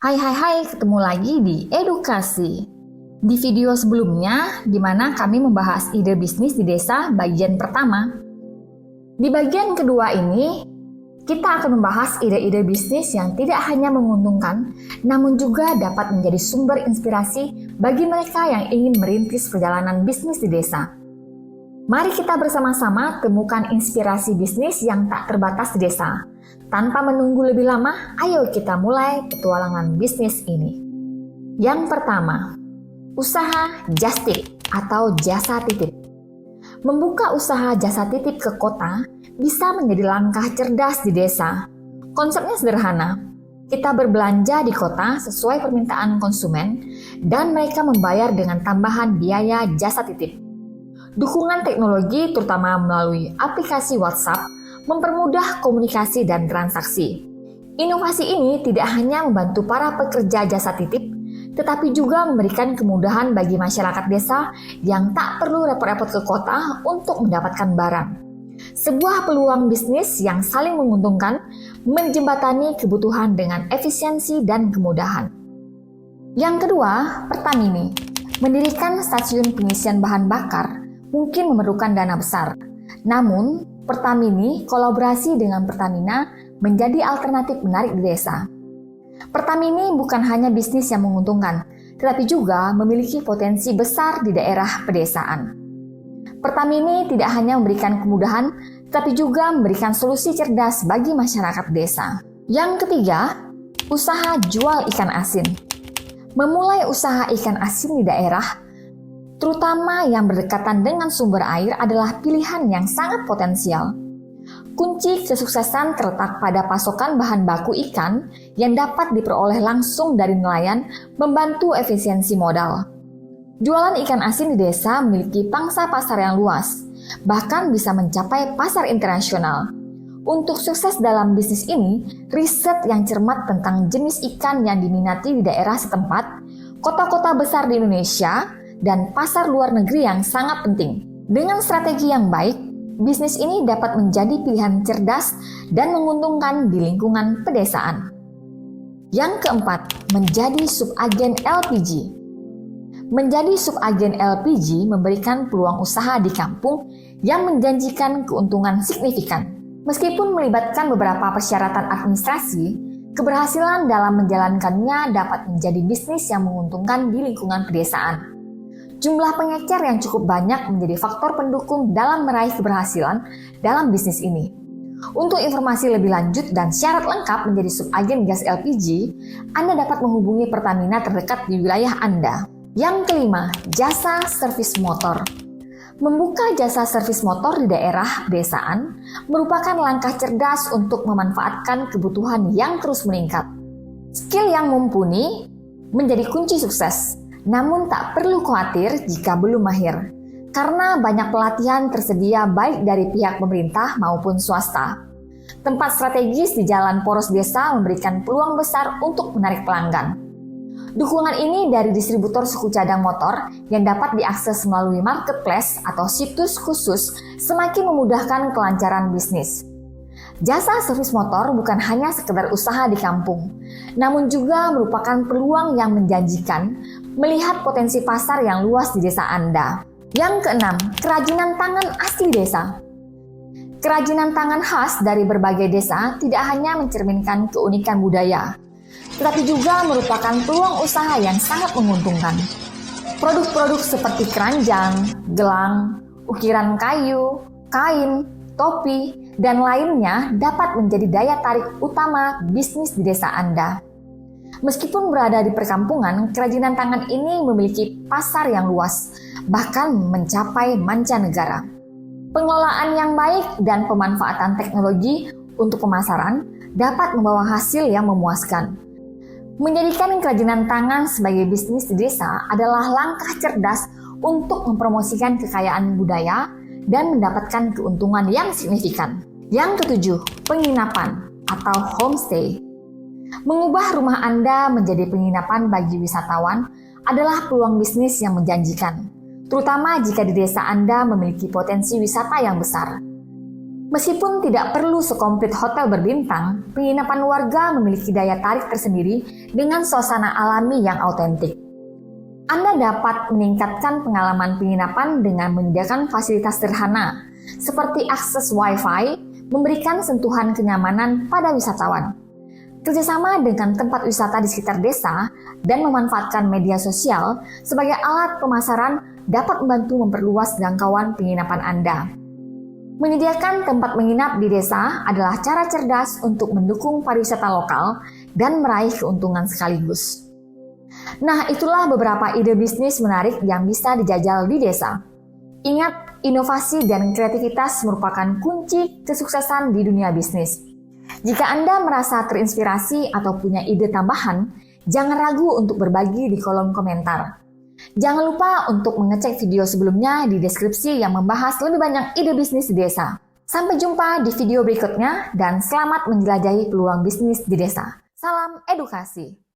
Hai, ketemu lagi di Edukasi. Di video sebelumnya, di mana kami membahas ide bisnis di desa bagian pertama. Di bagian kedua ini, kita akan membahas ide-ide bisnis yang tidak hanya menguntungkan, namun juga dapat menjadi sumber inspirasi bagi mereka yang ingin merintis perjalanan bisnis di desa. Mari kita bersama-sama temukan inspirasi bisnis yang tak terbatas di desa. Tanpa menunggu lebih lama, ayo kita mulai petualangan bisnis ini. Yang pertama, usaha just tip atau jasa titip. Membuka usaha jasa titip ke kota bisa menjadi langkah cerdas di desa. Konsepnya sederhana. Kita berbelanja di kota sesuai permintaan konsumen dan mereka membayar dengan tambahan biaya jasa titip. Dukungan teknologi terutama melalui aplikasi WhatsApp mempermudah komunikasi dan transaksi. Inovasi ini tidak hanya membantu para pekerja jasa titip, tetapi juga memberikan kemudahan bagi masyarakat desa yang tak perlu repot-repot ke kota untuk mendapatkan barang. Sebuah peluang bisnis yang saling menguntungkan, menjembatani kebutuhan dengan efisiensi dan kemudahan. Yang kedua, Pertamini. Mendirikan stasiun pengisian bahan bakar mungkin memerlukan dana besar. Namun, Pertamini kolaborasi dengan Pertamina menjadi alternatif menarik di desa. Pertamini bukan hanya bisnis yang menguntungkan, tetapi juga memiliki potensi besar di daerah pedesaan. Pertamini tidak hanya memberikan kemudahan, tetapi juga memberikan solusi cerdas bagi masyarakat desa. Yang ketiga, usaha jual ikan asin. Memulai usaha ikan asin di daerah terutama yang berdekatan dengan sumber air adalah pilihan yang sangat potensial. Kunci kesuksesan terletak pada pasokan bahan baku ikan yang dapat diperoleh langsung dari nelayan membantu efisiensi modal. Jualan ikan asin di desa memiliki pangsa pasar yang luas, bahkan bisa mencapai pasar internasional. Untuk sukses dalam bisnis ini, riset yang cermat tentang jenis ikan yang diminati di daerah setempat, kota-kota besar di Indonesia, dan pasar luar negeri yang sangat penting. Dengan strategi yang baik, bisnis ini dapat menjadi pilihan cerdas dan menguntungkan di lingkungan pedesaan. Yang keempat, menjadi subagen LPG. Menjadi subagen LPG memberikan peluang usaha di kampung yang menjanjikan keuntungan signifikan. Meskipun melibatkan beberapa persyaratan administrasi, keberhasilan dalam menjalankannya dapat menjadi bisnis yang menguntungkan di lingkungan pedesaan. Jumlah pengecer yang cukup banyak menjadi faktor pendukung dalam meraih keberhasilan dalam bisnis ini. Untuk informasi lebih lanjut dan syarat lengkap menjadi subagen gas LPG, Anda dapat menghubungi Pertamina terdekat di wilayah Anda. Yang kelima, jasa servis motor. Membuka jasa servis motor di daerah pedesaan merupakan langkah cerdas untuk memanfaatkan kebutuhan yang terus meningkat. Skill yang mumpuni menjadi kunci sukses. Namun tak perlu khawatir jika belum mahir, karena banyak pelatihan tersedia baik dari pihak pemerintah maupun swasta. Tempat strategis di jalan poros desa memberikan peluang besar untuk menarik pelanggan. Dukungan ini dari distributor suku cadang motor yang dapat diakses melalui marketplace atau situs khusus semakin memudahkan kelancaran bisnis. Jasa servis motor bukan hanya sekedar usaha di kampung, namun juga merupakan peluang yang menjanjikan melihat potensi pasar yang luas di desa Anda. Yang keenam, kerajinan tangan asli desa. Kerajinan tangan khas dari berbagai desa tidak hanya mencerminkan keunikan budaya, tetapi juga merupakan peluang usaha yang sangat menguntungkan. Produk-produk seperti keranjang, gelang, ukiran kayu, kain, topi, dan lainnya dapat menjadi daya tarik utama bisnis di desa Anda. Meskipun berada di perkampungan, kerajinan tangan ini memiliki pasar yang luas, bahkan mencapai mancanegara. Pengelolaan yang baik dan pemanfaatan teknologi untuk pemasaran dapat membawa hasil yang memuaskan. Menjadikan kerajinan tangan sebagai bisnis di desa adalah langkah cerdas untuk mempromosikan kekayaan budaya dan mendapatkan keuntungan yang signifikan. Yang ketujuh, penginapan atau homestay. Mengubah rumah Anda menjadi penginapan bagi wisatawan adalah peluang bisnis yang menjanjikan, terutama jika di desa Anda memiliki potensi wisata yang besar. Meskipun tidak perlu sekomplit hotel berbintang, penginapan warga memiliki daya tarik tersendiri dengan suasana alami yang autentik. Anda dapat meningkatkan pengalaman penginapan dengan menyediakan fasilitas sederhana, seperti akses Wi-Fi, memberikan sentuhan kenyamanan pada wisatawan. Kerjasama dengan tempat wisata di sekitar desa dan memanfaatkan media sosial sebagai alat pemasaran dapat membantu memperluas jangkauan penginapan Anda. Menyediakan tempat menginap di desa adalah cara cerdas untuk mendukung pariwisata lokal dan meraih keuntungan sekaligus. Nah, itulah beberapa ide bisnis menarik yang bisa dijajal di desa. Ingat, inovasi dan kreativitas merupakan kunci kesuksesan di dunia bisnis. Jika Anda merasa terinspirasi atau punya ide tambahan, jangan ragu untuk berbagi di kolom komentar. Jangan lupa untuk mengecek video sebelumnya di deskripsi yang membahas lebih banyak ide bisnis di desa. Sampai jumpa di video berikutnya dan selamat menjelajahi peluang bisnis di desa. Salam edukasi!